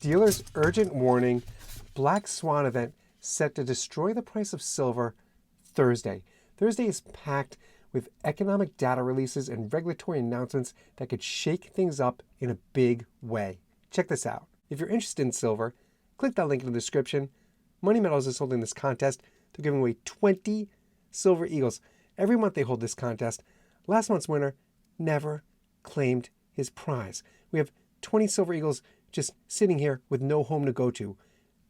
Dealer's urgent warning, Black Swan event set to destroy the price of silver Thursday. Thursday is packed with economic data releases and regulatory announcements that could shake things up in a big way. Check this out. If you're interested in silver, click that link in the description. Money Metals is holding this contest. They're giving away 20 silver eagles. Every month they hold this contest. Last month's winner never claimed his prize. We have 20 silver eagles just sitting here with no home to go to.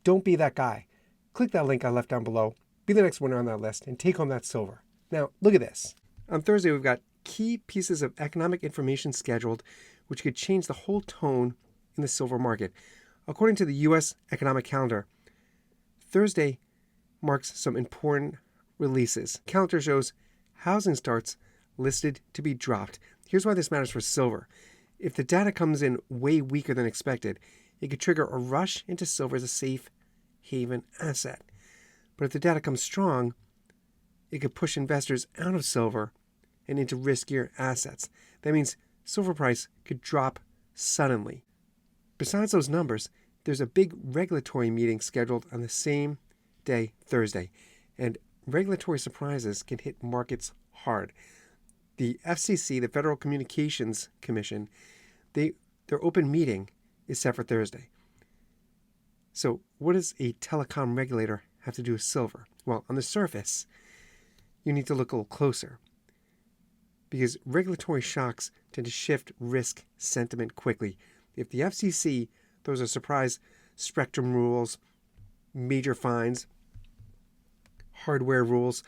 Don't be that guy. Click that link I left down below. Be the next winner on that list and take home that silver. Now, look at this. On Thursday, we've got key pieces of economic information scheduled, which could change the whole tone in the silver market. According to the U.S. economic calendar, Thursday marks some important releases. Calendar shows housing starts listed to be dropped. Here's why this matters for silver. If the data comes in way weaker than expected, it could trigger a rush into silver as a safe haven asset. But if the data comes strong, it could push investors out of silver and into riskier assets. That means silver price could drop suddenly. Besides those numbers, there's a big regulatory meeting scheduled on the same day, Thursday, and regulatory surprises can hit markets hard. The FCC, the Federal Communications Commission, their open meeting is set for Thursday. So what does a telecom regulator have to do with silver? Well, on the surface, you need to look a little closer because regulatory shocks tend to shift risk sentiment quickly. If the FCC throws a surprise spectrum rules, major fines, hardware rules,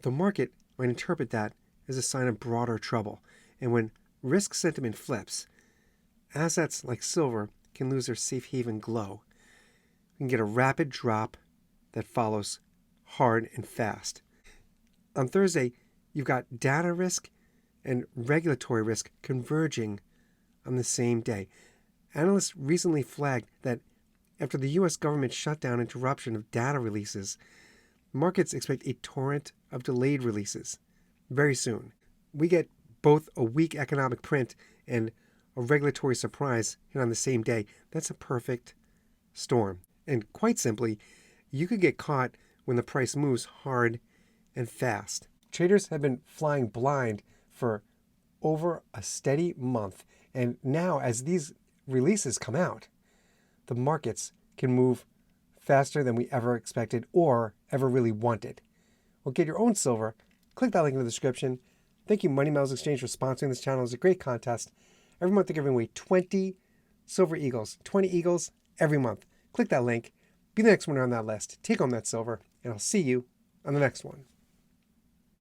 the market might interpret that as a sign of broader trouble. And when risk sentiment flips, assets like silver can lose their safe haven glow. You can get a rapid drop that follows hard and fast. On Thursday, you've got data risk and regulatory risk converging on the same day. Analysts recently flagged that after the U.S. government shutdown and interruption of data releases, markets expect a torrent of delayed releases very soon. We get both a weak economic print and a regulatory surprise hit on the same day. That's a perfect storm. And quite simply, you could get caught when the price moves hard and fast. Traders have been flying blind for over a steady month. And now as these releases come out, the markets can move faster than we ever expected or ever really wanted. Well, get your own silver. Click that link in the description. Thank you, Money Metals Exchange, for sponsoring this channel. It's a great contest. Every month they're giving away 20 silver eagles. 20 eagles every month. Click that link. Be the next winner on that list. Take home that silver, and I'll see you on the next one.